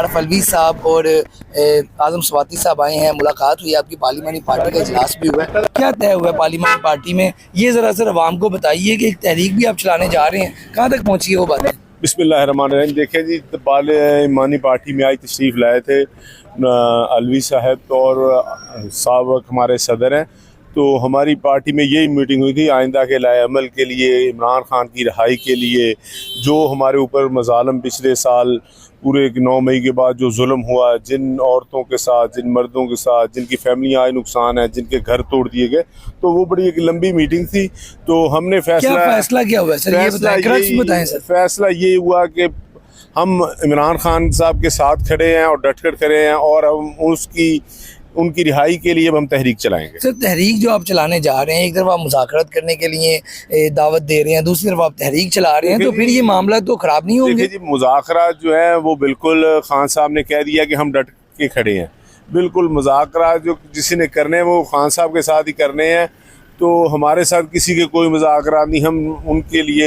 आरिफ अलवी साहब और आजम स्वाति साहब आए हैं, मुलाकात हुई, आपकी पार्लिमानी पार्टी का इजलास भी हुआ है। क्या तय हुआ है पार्लिमानी पार्टी में, ये ज़रा सर अवाम को बताइए कि एक तहरीक भी आप चलाने जा रहे हैं, कहाँ तक पहुँची है वो बातें? बिस्मिल्लाहिर्रहमानिर्रहीम। देखें जी, पार्लिमानी पार्टी में आज तशरीफ़ लाए थे अलवी साहब और साहब हमारे सदर हैं। तो हमारी पार्टी में यही मीटिंग हुई थी आइंदा के लाए अमल के लिए, इमरान खान की रिहाई के लिए। जो हमारे ऊपर मज़ालम पिछले साल पूरे 9 मई के बाद जो जुल्म हुआ, जिन औरतों के साथ, जिन मर्दों के साथ, जिनकी फैमिलियाँ आए नुकसान है, जिनके घर तोड़ दिए गए, तो वो बड़ी एक लंबी मीटिंग थी। तो हमने फैसला क्या हुआ सर, ये बताएं सर। फैसला ये हुआ कि हम इमरान खान साहब के साथ खड़े हैं और डटकर खड़े हैं, और हम उनकी रिहाई के लिए हम तहरीक चलाएंगे। सर तहरीक जो आप चलाने जा रहे हैं, एक तरफ आप मुज़ाकरात करने के लिए दावत दे रहे हैं, दूसरी तरफ आप तहरीक चला रहे हैं, तो फिर ये मामला तो ख़राब नहीं होंगे? देखिए जी, मुज़ाकरात जो है वो बिल्कुल खान साहब ने कह दिया कि हम डट के खड़े हैं। बिल्कुल मुज़ाकरात जो किसी ने करने हैं वो खान साहब के साथ ही करने हैं। तो हमारे साथ किसी के कोई मुज़ाकरात नहीं। हम उनके लिए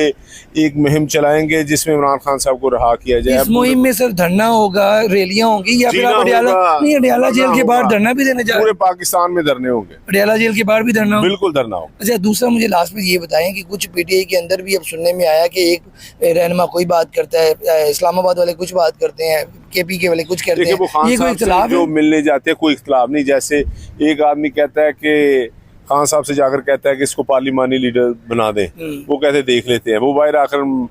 एक मुहिम चलाएंगे जिसमें इमरान खान साहब को रहा किया जाए। इस मुहिम में सर धरना होगा, रैलियां होंगी, या फिर आप अडियाला जेल के बाहर धरना भी देने जा रहे हैं? पूरे पाकिस्तान में धरने होंगे, अडियाला जेल के बाहर भी धरना होगा? बिल्कुल धरना होगा। अच्छा, दूसरा मुझे लास्ट में ये बताएं कि कुछ पीटीआई के अंदर भी अब सुनने में आया कि एक रहनुमा कोई बात करता है, इस्लामाबाद वाले कुछ बात करते हैं, केपी के वाले कुछ कहते हैं, ये कोई इख्तिलाफ जो मिलने जाते हैं, कोई इख्तिलाफ नहीं। जैसे एक आदमी कहता है कि खान साहब से जाकर कहता है कि इसको पार्लिमानी लीडर बना दें, वो कहते देख लेते हैं। वो बाहर आकर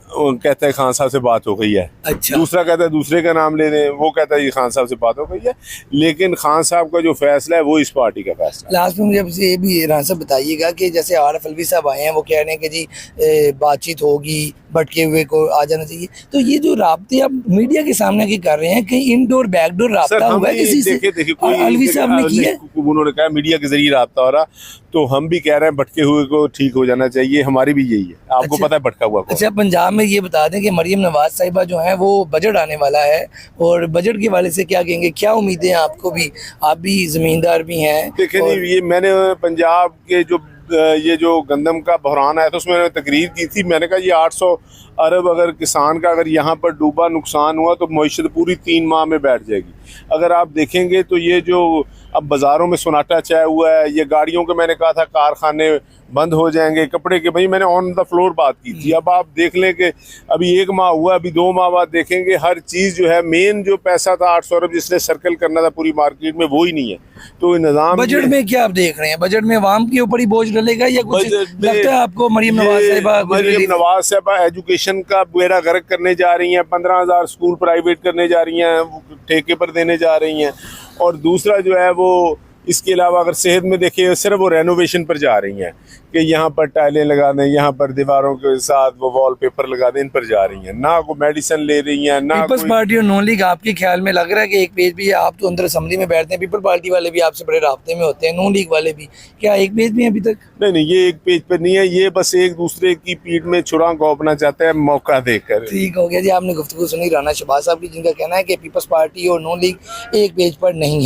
कहता है खान साहब से बात हो गई है। अच्छा। दूसरा कहता है दूसरे का नाम ले दें, वो कहता है ये खान साहब से बात हो गई है। लेकिन खान साहब का जो फैसला है वो इस पार्टी का फैसला है। लास्ट में मुझे आपसे ये भी राना साहब बताइएगा कि जैसे आरिफ अलवी साहब आए हैं, वो कह रहे हैं कि जी बातचीत होगी, भटके हुए को आ जाना चाहिए, तो ये जो राब्ते आप मीडिया के सामने की कर रहे हैं, कहीं इनडोर बैकडोर राब्ता हुआ है किसी से? देखिए कोई अलवी साहब ने किया, उन्होंने कहा मीडिया के जरिए राब्ता हो रहा, तो हम भी कह रहे हैं भटके हुए को ठीक हो जाना चाहिए। हमारी भी यही है। आपको अच्छा, पता है भटका हुआ? अच्छा, पंजाब में ये बता दें कि मरियम नवाज साहिबा जो है वो बजट आने वाला है, और बजट के वाले से क्या कहेंगे, क्या उम्मीदें आपको भी, आप भी जमींदार भी हैं? देखिए जी, ये मैंने पंजाब के जो गंदम का बहरान आया था उसमें मैंने तकरीर की थी। मैंने कहा ये 800 अरब अगर किसान का अगर यहाँ पर डूबा नुकसान हुआ तो मईशत पूरी 3 माह में बैठ जाएगी। अगर आप देखेंगे तो ये जो अब बाज़ारों में सन्नाटा छाया हुआ है, ये गाड़ियों के, मैंने कहा था कारखाने बंद हो जाएंगे, कपड़े के, भाई मैंने ऑन द फ्लोर बात की थी। अब आप देख लें कि अभी 1 माह हुआ, अभी 2 माह बाद देखेंगे हर चीज़ जो है, मेन जो पैसा था 800 अरब जिसने सर्कल करना था पूरी मार्केट में, वो ही नहीं है। तो निज़ाम बजट में क्या आप देख रहे हैं, बजट में अवाम के ऊपर ही बोझ डलेगा, या कुछ लगता है आपको मरीम नवाज साहिबा एजुकेशन का बेड़ा गर्क करने जा रही हैं, 15,000 स्कूल प्राइवेट करने जा रही हैं, ठेके पर देने जा रही हैं। और दूसरा जो है वो इसके अलावा अगर सेहत में देखिए सिर्फ वो रेनोवेशन पर जा रही हैं कि यहाँ पर टाइलें लगा दें, यहाँ पर दीवारों के साथ वो वॉलपेपर लगा दें, इन पर जा रही हैं, ना कोई मेडिसिन ले रही हैं, ना पीपल्स पार्टी और नॉन लीग आपके ख्याल में लग रहा है कि एक पेज भी, आप तो अंदर असेंबली में बैठते हैं, पीपल पार्टी वाले भी आपसे बड़े राब्ते में होते हैं, नॉन लीग वाले भी, क्या एक पेज में अभी तक? नहीं, ये एक पेज पर नहीं है, ये बस एक दूसरे की पीठ में छुरा घोंपना चाहते हैं मौका देकर। ठीक हो गया जी, आपने गुफ्तगू सुनी राना शहबाज साहब की, जिनका कहना है कि पीपल्स पार्टी और नॉन लीग एक पेज पर नहीं है।